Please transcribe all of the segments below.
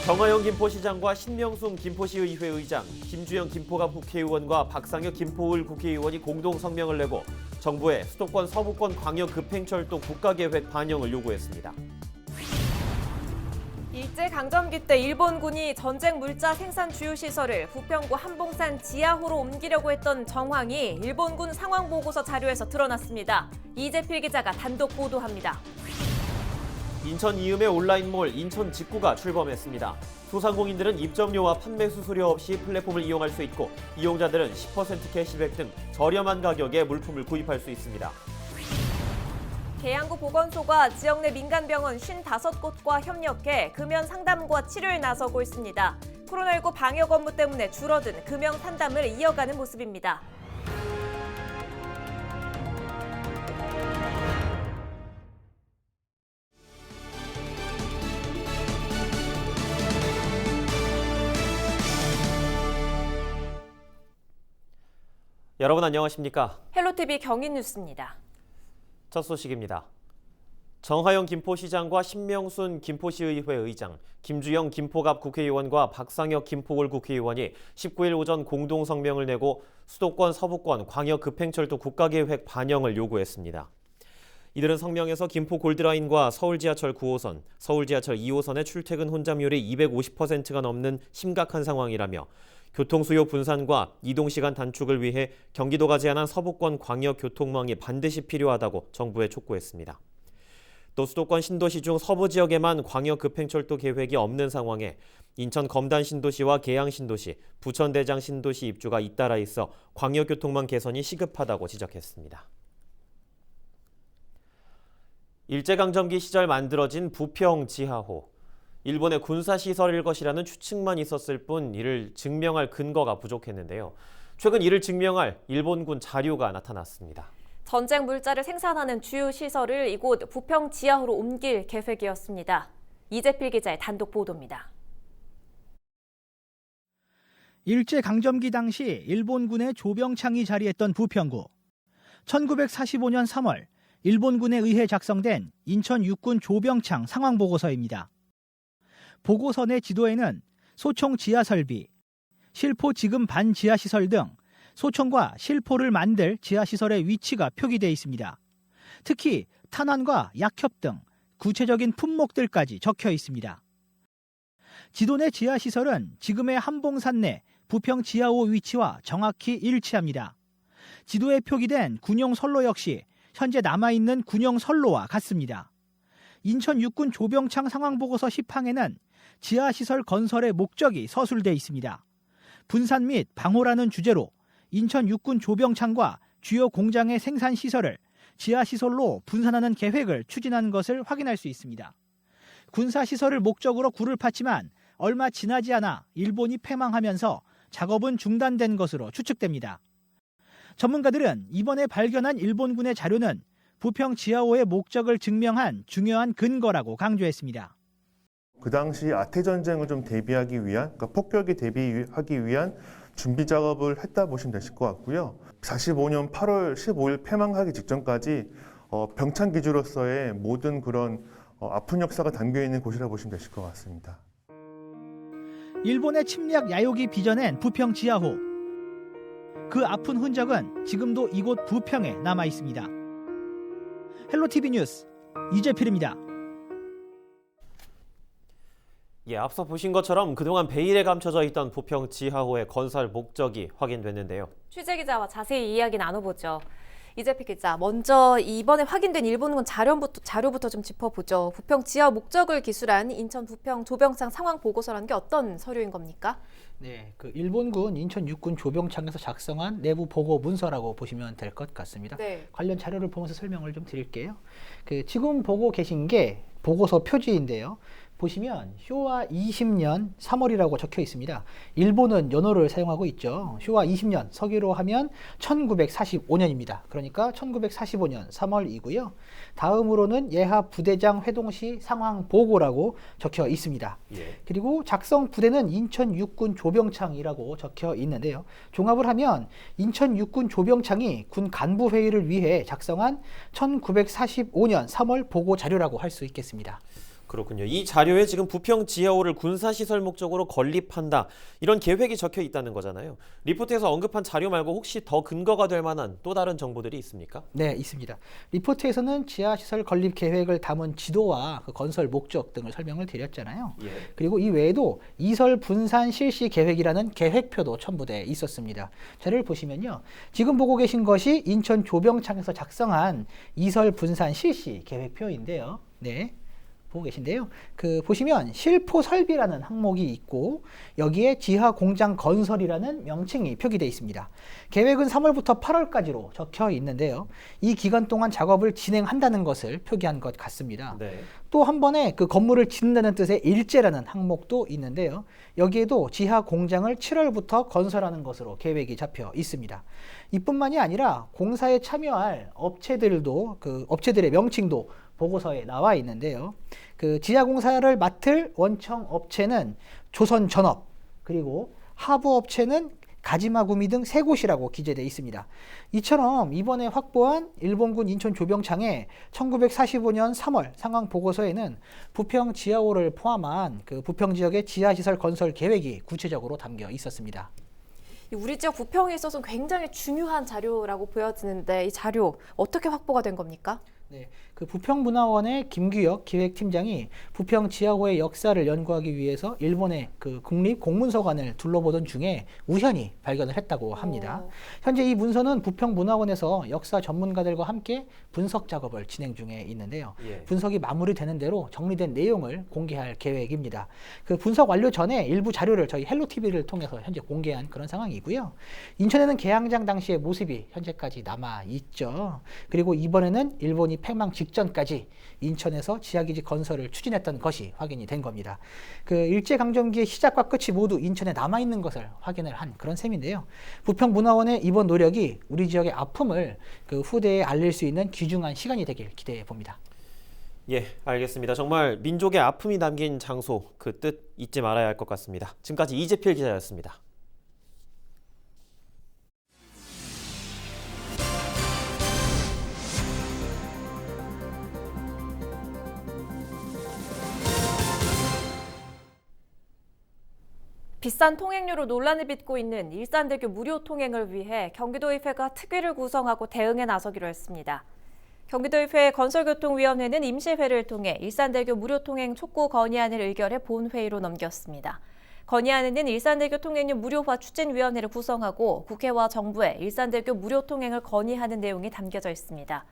정화영 김포시장과 신명순 김포시의회 의장, 김주영 김포갑 국회의원과 박상혁 김포을 국회의원이 공동 성명을 내고 정부에 수도권 서부권 광역급행철도 국가계획 반영을 요구했습니다. 일제강점기 때 일본군이 전쟁 물자 생산 주요 시설을 부평구 한봉산 지하호로 옮기려고 했던 정황이 일본군 상황보고서 자료에서 드러났습니다. 이재필 기자가 단독 보도합니다. 인천 이음의 온라인몰 인천 직구가 출범했습니다. 소상공인들은 입점료와 판매 수수료 없이 플랫폼을 이용할 수 있고 이용자들은 10% 캐시백 등 저렴한 가격에 물품을 구입할 수 있습니다. 계양구 보건소가 지역 내 민간병원 55곳과 협력해 금연 상담과 치료에 나서고 있습니다. 코로나19 방역 업무 때문에 줄어든 금연 상담을 이어가는 모습입니다. 여러분 안녕하십니까? 헬로티비 경인뉴스입니다. 첫 소식입니다. 정화영 김포시장과 신명순 김포시의회 의장, 김주영 김포갑 국회의원과 박상혁 김포을 국회의원이 19일 오전 공동 성명을 내고 수도권 서부권 광역급행철도 국가계획 반영을 요구했습니다. 이들은 성명에서 김포 골드라인과 서울지하철 9호선, 서울지하철 2호선의 출퇴근 혼잡률이 250%가 넘는 심각한 상황이라며 교통수요 분산과 이동시간 단축을 위해 경기도가 제안한 서부권 광역교통망이 반드시 필요하다고 정부에 촉구했습니다. 또 수도권 신도시 중 서부 지역에만 광역급행철도 계획이 없는 상황에 인천 검단 신도시와 계양 신도시, 부천 대장 신도시 입주가 잇따라 있어 광역교통망 개선이 시급하다고 지적했습니다. 일제강점기 시절 만들어진 부평 지하호. 일본의 군사시설일 것이라는 추측만 있었을 뿐 이를 증명할 근거가 부족했는데요. 최근 이를 증명할 일본군 자료가 나타났습니다. 전쟁 물자를 생산하는 주요 시설을 이곳 부평 지하호로 옮길 계획이었습니다. 이재필 기자의 단독 보도입니다. 일제강점기 당시 일본군의 조병창이 자리했던 부평구. 1945년 3월 일본군에 의해 작성된 인천 육군 조병창 상황보고서입니다. 보고서 내 지도에는 소총 지하설비, 실포 지금 반지하시설 등 소총과 실포를 만들 지하시설의 위치가 표기되어 있습니다. 특히 탄환과 약협 등 구체적인 품목들까지 적혀 있습니다. 지도 내 지하시설은 지금의 한봉산 내 부평 지하호 위치와 정확히 일치합니다. 지도에 표기된 군용 선로 역시 현재 남아있는 군용 선로와 같습니다. 인천 육군 조병창 상황보고서 10항에는 지하시설 건설의 목적이 서술돼 있습니다. 분산 및 방호라는 주제로 인천 육군 조병창과 주요 공장의 생산시설을 지하시설로 분산하는 계획을 추진한 것을 확인할 수 있습니다. 군사시설을 목적으로 굴을 팠지만 얼마 지나지 않아 일본이 패망하면서 작업은 중단된 것으로 추측됩니다. 전문가들은 이번에 발견한 일본군의 자료는 부평 지하호의 목적을 증명한 중요한 근거라고 강조했습니다. 그 당시 아태 전쟁을 좀 대비하기 위한, 그러니까 폭격에 대비하기 위한 준비 작업을 했다 보시면 되실 것 같고요. 45년 8월 15일 패망하기 직전까지 병창 기지로서의 모든 그런 아픈 역사가 담겨 있는 곳이라 보시면 되실 것 같습니다. 일본의 침략 야욕이 빚어낸 부평 지하호. 그 아픈 흔적은 지금도 이곳 부평에 남아 있습니다. 헬로티비 뉴스 이재필입니다. 앞서 보신 것처럼 그동안 베일에 감춰져 있던 부평 지하호의 건설 목적이 확인됐는데요. 취재기자와 자세히 이야기 나눠보죠. 이재필 기자, 먼저 이번에 확인된 일본군 자료부터 좀 짚어보죠. 부평 지하호 목적을 기술한 인천 부평 조병창 상황 보고서라는 게 어떤 서류인 겁니까? 네, 일본군 인천 육군 조병창에서 작성한 내부 보고 문서라고 보시면 될 것 같습니다. 네. 관련 자료를 보면서 설명을 좀 드릴게요. 지금 보고 계신 게 보고서 표지인데요. 보시면 쇼와 20년 3월이라고 적혀 있습니다. 일본은 연호를 사용하고 있죠. 쇼와 20년, 서기로 하면 1945년입니다. 그러니까 1945년 3월이고요. 다음으로는 예하 부대장 회동시 상황 보고라고 적혀 있습니다. 그리고 작성 부대는 인천 육군 조병창이라고 적혀 있는데요. 종합을 하면 인천 육군 조병창이 군 간부 회의를 위해 작성한 1945년 3월 보고 자료라고 할 수 있겠습니다. 그렇군요. 이 자료에 지금 부평 지하호를 군사시설 목적으로 건립한다. 이런 계획이 적혀 있다는 거잖아요. 리포트에서 언급한 자료 말고 혹시 더 근거가 될 만한 또 다른 정보들이 있습니까? 네, 있습니다. 리포트에서는 지하시설 건립 계획을 담은 지도와 그 건설 목적 등을 설명을 드렸잖아요. 예. 그리고 이 외에도 이설 분산 실시 계획이라는 계획표도 첨부돼 있었습니다. 자료를 보시면요. 지금 보고 계신 것이 인천 조병창에서 작성한 이설 분산 실시 계획표인데요. 네. 보고 계신데요. 보시면 실포 설비라는 항목이 있고 여기에 지하 공장 건설이라는 명칭이 표기되어 있습니다. 계획은 3월부터 8월까지로 적혀 있는데요. 이 기간 동안 작업을 진행한다는 것을 표기한 것 같습니다. 네. 또 한 번에 그 건물을 짓는다는 뜻의 일제라는 항목도 있는데요. 여기에도 지하 공장을 7월부터 건설하는 것으로 계획이 잡혀 있습니다. 이뿐만이 아니라 공사에 참여할 업체들도 업체들의 명칭도 보고서에 나와 있는데요. 지하 공사를 맡을 원청 업체는 조선전업, 그리고 하부 업체는 가지마구미 등 세 곳이라고 기재되어 있습니다. 이처럼 이번에 확보한 일본군 인천 조병창의 1945년 3월 상황 보고서에는 부평 지하호를 포함한 부평 지역의 지하시설 건설 계획이 구체적으로 담겨 있었습니다. 우리 지역 부평에 있어서 굉장히 중요한 자료라고 보여지는데 이 자료 어떻게 확보가 된 겁니까? 네, 부평문화원의 김규혁 기획팀장이 부평 지하호의 역사를 연구하기 위해서 일본의 국립공문서관을 둘러보던 중에 우연히 발견을 했다고 합니다. 현재 이 문서는 부평문화원에서 역사 전문가들과 함께 분석 작업을 진행 중에 있는데요. 예. 분석이 마무리되는 대로 정리된 내용을 공개할 계획입니다. 분석 완료 전에 일부 자료를 저희 헬로TV를 통해서 현재 공개한 그런 상황이고요. 인천에는 개항장 당시의 모습이 현재까지 남아 있죠. 그리고 이번에는 일본이 패망 직전까지 인천에서 지하기지 건설을 추진했던 것이 확인이 된 겁니다. 일제강점기의 시작과 끝이 모두 인천에 남아있는 것을 확인을 한 그런 셈인데요. 부평문화원의 이번 노력이 우리 지역의 아픔을 후대에 알릴 수 있는 귀중한 시간이 되길 기대해 봅니다. 예, 알겠습니다. 정말 민족의 아픔이 담긴 장소, 그 뜻 잊지 말아야 할 것 같습니다. 지금까지 이재필 기자였습니다. 비싼 통행료로 논란을 빚고 있는 일산대교 무료 통행을 위해 경기도의회가 특위를 구성하고 대응에 나서기로 했습니다. 경기도의회 건설교통위원회는 임시회를 통해 일산대교 무료 통행 촉구 건의안을 의결해 본회의로 넘겼습니다. 건의안에는 일산대교 통행료 무료화 추진위원회를 구성하고 국회와 정부에 일산대교 무료 통행을 건의하는 내용이 담겨져 있습니다.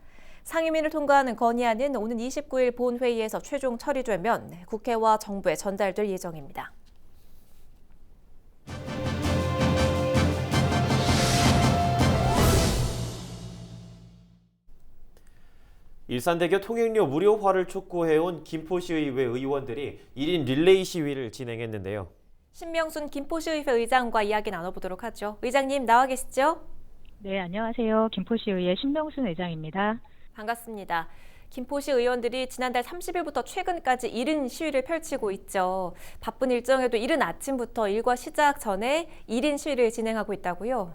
상임위를 통과하는 건의안은 오는 29일 본회의에서 최종 처리되면 국회와 정부에 전달될 예정입니다. 일산대교 통행료 무료화를 촉구해온 김포시의회 의원들이 1인 릴레이 시위를 진행했는데요. 신명순 김포시의회 의장과 이야기 나눠보도록 하죠. 의장님 나와 계시죠? 네, 안녕하세요. 김포시의회 신명순 의장입니다. 반갑습니다. 김포시 의원들이 지난달 30일부터 최근까지 이른 시위를 펼치고 있죠. 바쁜 일정에도 이른 아침부터 일과 시작 전에 1인 시위를 진행하고 있다고요?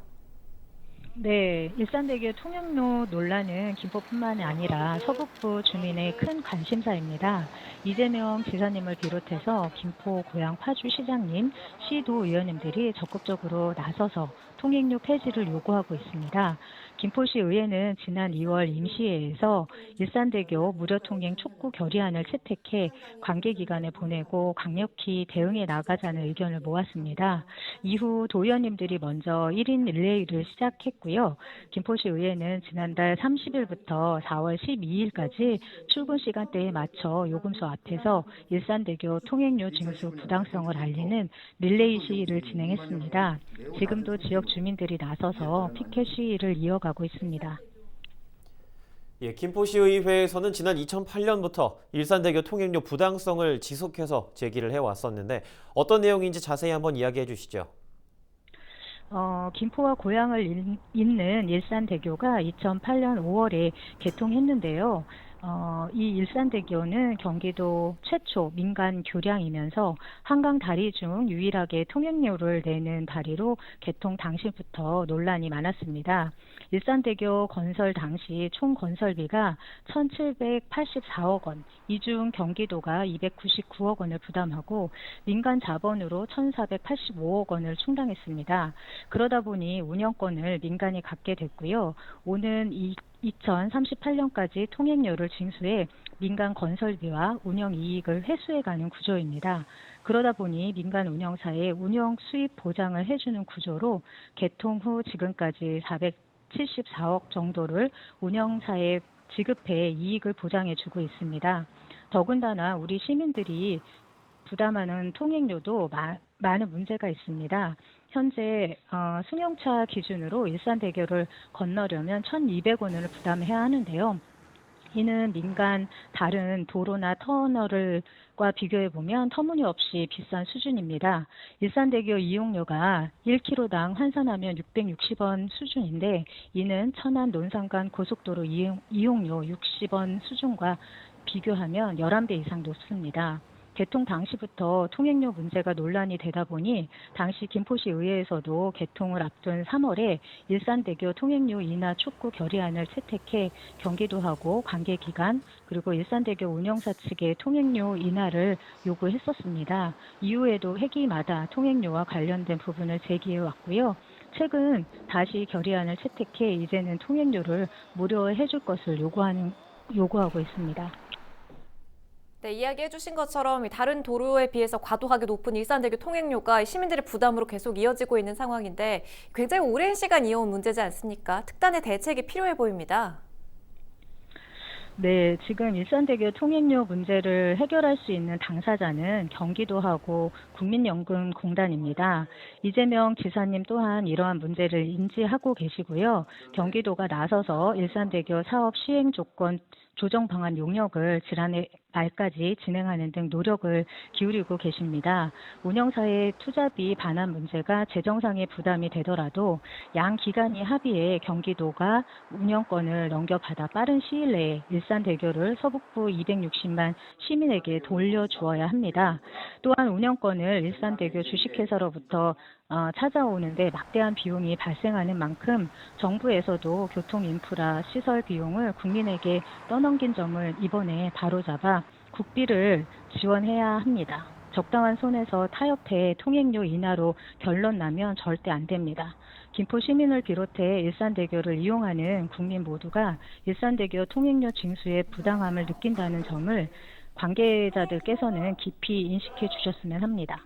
네, 일산대교 통행료 논란은 김포뿐만이 아니라 서북부 주민의 큰 관심사입니다. 이재명 지사님을 비롯해서 김포, 고양, 파주 시장님, 시도 의원님들이 적극적으로 나서서 통행료 폐지를 요구하고 있습니다. 김포시 의회는 지난 2월 임시회에서 일산대교 무료 통행 촉구 결의안을 채택해 관계기관에 보내고 강력히 대응해 나가자는 의견을 모았습니다. 이후 도의원님들이 먼저 1인 릴레이를 시작했고요. 김포시 의회는 지난달 30일부터 4월 12일까지 출근 시간대에 맞춰 요금소 앞에서 일산대교 통행료 징수 부당성을 알리는 릴레이 시위를 진행했습니다. 지금도 지역 주민들이 나서서 피켓 시위를 이어가고 있습니다. 예, 김포시의회에서는 지난 2008년부터 일산대교 통행료 부당성을 지속해서 제기를 해왔었는데 어떤 내용인지 자세히 한번 이야기해 주시죠. 김포와 고양을 잇는 일산대교가 2008년 5월에 개통했는데요. 이 일산대교는 경기도 최초 민간 교량이면서 한강 다리 중 유일하게 통행료를 내는 다리로 개통 당시부터 논란이 많았습니다. 일산대교 건설 당시 총 건설비가 1,784억 원, 이 중 경기도가 299억 원을 부담하고 민간 자본으로 1,485억 원을 충당했습니다. 그러다 보니 운영권을 민간이 갖게 됐고요. 오는 2038년까지 통행료를 징수해 민간 건설비와 운영 이익을 회수해가는 구조입니다. 그러다 보니 민간 운영사의 운영 수입 보장을 해주는 구조로 개통 후 지금까지 474억 정도를 운영사에 지급해 이익을 보장해주고 있습니다. 더군다나 우리 시민들이 부담하는 통행료도 많은 문제가 있습니다. 현재 승용차 기준으로 일산대교를 건너려면 1,200원을 부담해야 하는데요. 이는 민간 다른 도로나 터널과 비교해 보면 터무니없이 비싼 수준입니다. 일산대교 이용료가 1km당 환산하면 660원 수준인데 이는 천안 논산간 고속도로 이용료 60원 수준과 비교하면 11배 이상 높습니다. 개통 당시부터 통행료 문제가 논란이 되다 보니 당시 김포시 의회에서도 개통을 앞둔 3월에 일산대교 통행료 인하 촉구 결의안을 채택해 경기도하고 관계기관 그리고 일산대교 운영사 측에 통행료 인하를 요구했었습니다. 이후에도 회기마다 통행료와 관련된 부분을 제기해 왔고요. 최근 다시 결의안을 채택해 이제는 통행료를 무료해 줄 것을 요구하고 있습니다. 네, 이야기해 주신 것처럼 다른 도로에 비해서 과도하게 높은 일산대교 통행료가 시민들의 부담으로 계속 이어지고 있는 상황인데 굉장히 오랜 시간 이어온 문제지 않습니까? 특단의 대책이 필요해 보입니다. 네, 지금 일산대교 통행료 문제를 해결할 수 있는 당사자는 경기도하고 국민연금공단입니다. 이재명 지사님 또한 이러한 문제를 인지하고 계시고요. 경기도가 나서서 일산대교 사업 시행 조건 조정 방안 용역을 지난해 말까지 진행하는 등 노력을 기울이고 계십니다. 운영사의 투자비 반환 문제가 재정상의 부담이 되더라도 양 기관이 합의해 경기도가 운영권을 넘겨받아 빠른 시일 내에 일산대교를 서북부 260만 시민에게 돌려주어야 합니다. 또한 운영권을 일산대교 주식회사로부터 찾아오는데 막대한 비용이 발생하는 만큼 정부에서도 교통 인프라 시설 비용을 국민에게 떠넘긴 점을 이번에 바로잡아 국비를 지원해야 합니다. 적당한 손에서 타협해 통행료 인하로 결론 나면 절대 안 됩니다. 김포 시민을 비롯해 일산대교를 이용하는 국민 모두가 일산대교 통행료 징수의 부당함을 느낀다는 점을 관계자들께서는 깊이 인식해 주셨으면 합니다.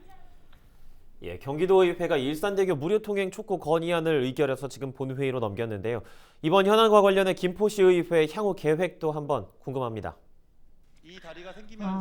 예, 경기도의회가 일산대교 무료 통행 촉구 건의안을 의결해서 지금 본회의로 넘겼는데요. 이번 현안과 관련해 김포시의회 향후 계획도 한번 궁금합니다.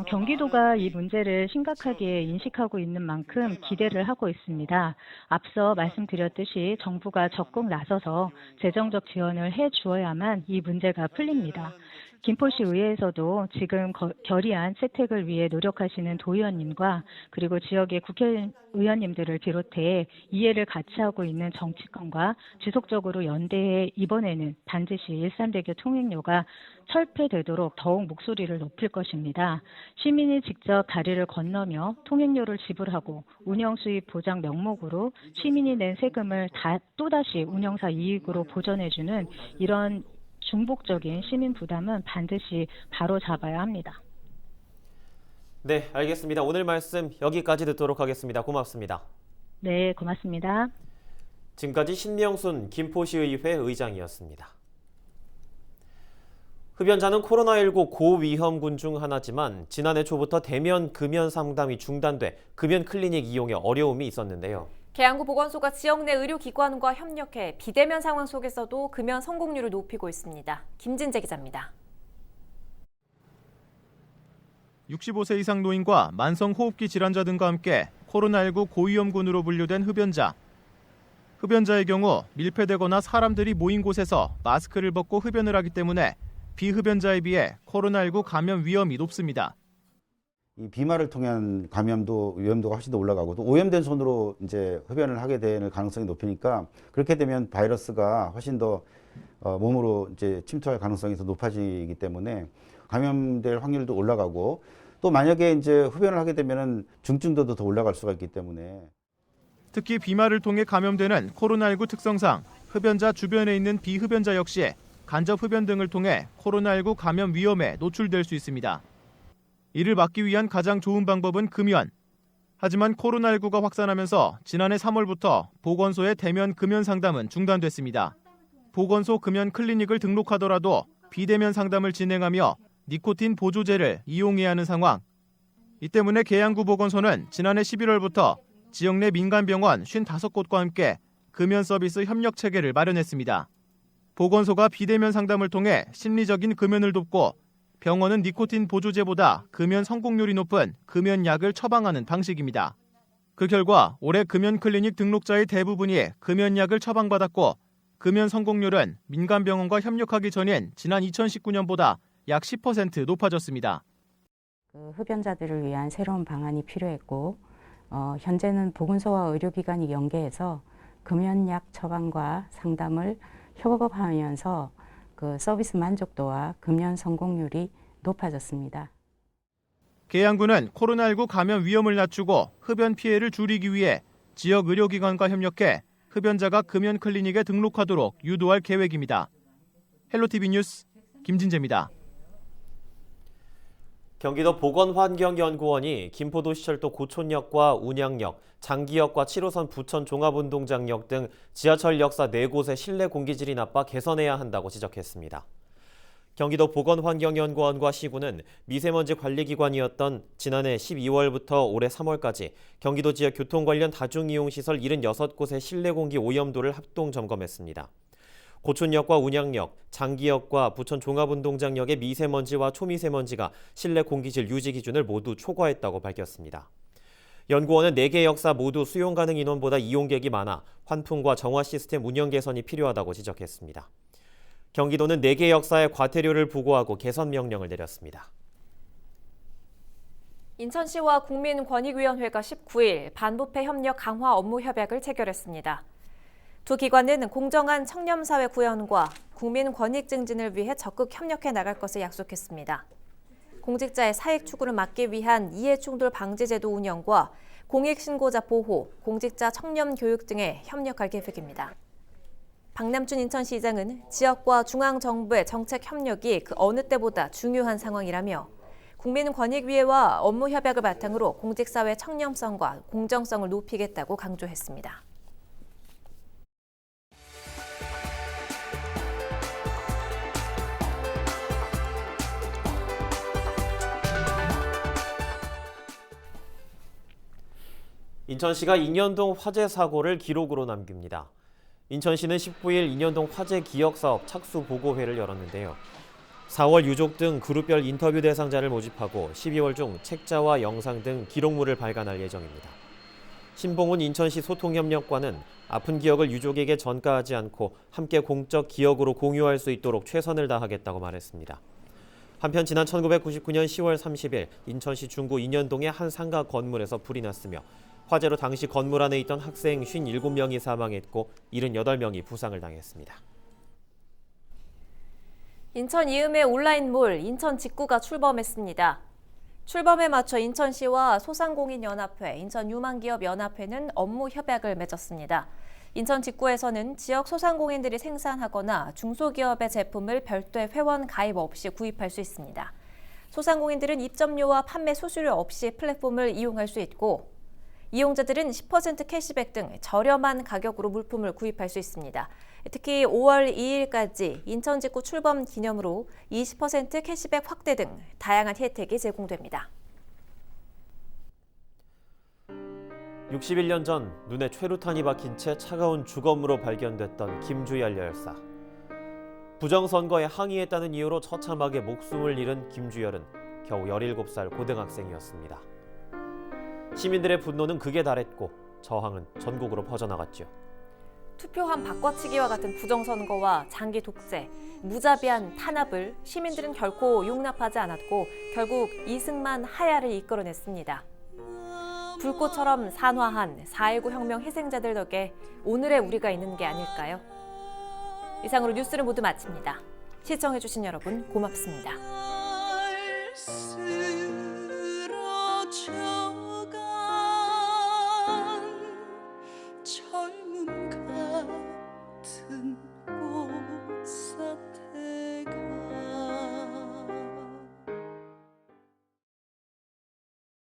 경기도가 이 문제를 심각하게 인식하고 있는 만큼 기대를 하고 있습니다. 앞서 말씀드렸듯이 정부가 적극 나서서 재정적 지원을 해 주어야만 이 문제가 풀립니다. 김포시 의회에서도 지금 결의안 채택을 위해 노력하시는 도의원님과 그리고 지역의 국회의원님들을 비롯해 이해를 같이 하고 있는 정치권과 지속적으로 연대해 이번에는 반드시 일산대교 통행료가 철폐되도록 더욱 목소리를 높일 것입니다. 시민이 직접 다리를 건너며 통행료를 지불하고 운영수입 보장 명목으로 시민이 낸 세금을 또다시 운영사 이익으로 보전해주는 이런 중복적인 시민 부담은 반드시 바로잡아야 합니다. 네, 알겠습니다. 오늘 말씀 여기까지 듣도록 하겠습니다. 고맙습니다. 네, 고맙습니다. 지금까지 신명순 김포시의회 의장이었습니다. 흡연자는 코로나19 고위험군 중 하나지만 지난해 초부터 대면 금연 상담이 중단돼 금연 클리닉 이용에 어려움이 있었는데요. 계양구 보건소가 지역 내 의료기관과 협력해 비대면 상황 속에서도 금연 성공률을 높이고 있습니다. 김진재 기자입니다. 65세 이상 노인과 만성호흡기 질환자 등과 함께 코로나19 고위험군으로 분류된 흡연자. 흡연자의 경우 밀폐되거나 사람들이 모인 곳에서 마스크를 벗고 흡연을 하기 때문에 비흡연자에 비해 코로나19 감염 위험이 높습니다. 이 비말을 통한 감염도 위험도가 훨씬 더 올라가고 또 오염된 손으로 이제 흡연을 하게 되는 가능성이 높으니까 그렇게 되면 바이러스가 훨씬 더 몸으로 이제 침투할 가능성이 더 높아지기 때문에 감염될 확률도 올라가고 또 만약에 이제 흡연을 하게 되면은 중증도도 더 올라갈 수가 있기 때문에 특히 비말을 통해 감염되는 코로나19 특성상 흡연자 주변에 있는 비흡연자 역시 간접 흡연 등을 통해 코로나19 감염 위험에 노출될 수 있습니다. 이를 막기 위한 가장 좋은 방법은 금연. 하지만 코로나19가 확산하면서 지난해 3월부터 보건소의 대면 금연 상담은 중단됐습니다. 보건소 금연 클리닉을 등록하더라도 비대면 상담을 진행하며 니코틴 보조제를 이용해야 하는 상황. 이 때문에 계양구 보건소는 지난해 11월부터 지역 내 민간병원 55곳과 함께 금연 서비스 협력 체계를 마련했습니다. 보건소가 비대면 상담을 통해 심리적인 금연을 돕고 병원은 니코틴 보조제보다 금연 성공률이 높은 금연약을 처방하는 방식입니다. 그 결과 올해 금연 클리닉 등록자의 대부분이 금연약을 처방받았고 금연 성공률은 민간병원과 협력하기 전인 지난 2019년보다 약 10% 높아졌습니다. 흡연자들을 위한 새로운 방안이 필요했고 현재는 보건소와 의료기관이 연계해서 금연약 처방과 상담을 협업하면서 그 서비스 만족도와 금연 성공률이 높아졌습니다. 계양구는 코로나19 감염 위험을 낮추고 흡연 피해를 줄이기 위해 지역 의료기관과 협력해 흡연자가 금연 클리닉에 등록하도록 유도할 계획입니다. 헬로티비 뉴스 김진재입니다. 경기도 보건환경연구원이 김포도시철도 고촌역과 운양역, 장기역과 7호선 부천 종합운동장역 등 지하철 역사 4곳의 실내 공기질이 나빠 개선해야 한다고 지적했습니다. 경기도 보건환경연구원과 시군은 미세먼지 관리기관이었던 지난해 12월부터 올해 3월까지 경기도 지역 교통 관련 다중이용시설 76곳의 실내 공기 오염도를 합동 점검했습니다. 고촌역과 운양역, 장기역과 부천 종합운동장역의 미세먼지와 초미세먼지가 실내 공기질 유지 기준을 모두 초과했다고 밝혔습니다. 연구원은 4개 역사 모두 수용 가능 인원보다 이용객이 많아 환풍과 정화 시스템 운영 개선이 필요하다고 지적했습니다. 경기도는 4개 역사의 과태료를 부과하고 개선 명령을 내렸습니다. 인천시와 국민권익위원회가 19일 반부패 협력 강화 업무 협약을 체결했습니다. 두 기관은 공정한 청렴사회 구현과 국민 권익 증진을 위해 적극 협력해 나갈 것을 약속했습니다. 공직자의 사익 추구를 막기 위한 이해충돌 방지제도 운영과 공익신고자 보호, 공직자 청렴 교육 등에 협력할 계획입니다. 박남춘 인천시장은 지역과 중앙정부의 정책 협력이 그 어느 때보다 중요한 상황이라며 국민권익위회와 업무 협약을 바탕으로 공직사회 청렴성과 공정성을 높이겠다고 강조했습니다. 인천시가 인현동 화재 사고를 기록으로 남깁니다. 인천시는 19일 인현동 화재 기억사업 착수 보고회를 열었는데요. 4월 유족 등 그룹별 인터뷰 대상자를 모집하고 12월 중 책자와 영상 등 기록물을 발간할 예정입니다. 신봉훈 인천시 소통협력관은 아픈 기억을 유족에게 전가하지 않고 함께 공적 기억으로 공유할 수 있도록 최선을 다하겠다고 말했습니다. 한편 지난 1999년 10월 30일 인천시 중구 인현동의 한 상가 건물에서 불이 났으며 화재로 당시 건물 안에 있던 학생 57명이 사망했고 78명이 부상을 당했습니다. 인천 이음의 온라인몰 인천 직구가 출범했습니다. 출범에 맞춰 인천시와 소상공인연합회, 인천유망기업연합회는 업무 협약을 맺었습니다. 인천 직구에서는 지역 소상공인들이 생산하거나 중소기업의 제품을 별도의 회원 가입 없이 구입할 수 있습니다. 소상공인들은 입점료와 판매 수수료 없이 플랫폼을 이용할 수 있고 이용자들은 10% 캐시백 등 저렴한 가격으로 물품을 구입할 수 있습니다. 특히 5월 2일까지 인천 직구 출범 기념으로 20% 캐시백 확대 등 다양한 혜택이 제공됩니다. 61년 전 눈에 최루탄이 박힌 채 차가운 주검으로 발견됐던 김주열 열사. 부정선거에 항의했다는 이유로 처참하게 목숨을 잃은 김주열은 겨우 17살 고등학생이었습니다. 시민들의 분노는 극에 달했고 저항은 전국으로 퍼져나갔죠. 투표함 바꿔치기와 같은 부정선거와 장기 독재, 무자비한 탄압을 시민들은 결코 용납하지 않았고 결국 이승만 하야를 이끌어냈습니다. 불꽃처럼 산화한 4.19 혁명 희생자들 덕에 오늘의 우리가 있는 게 아닐까요? 이상으로 뉴스를 모두 마칩니다. 시청해주신 여러분 고맙습니다. 슬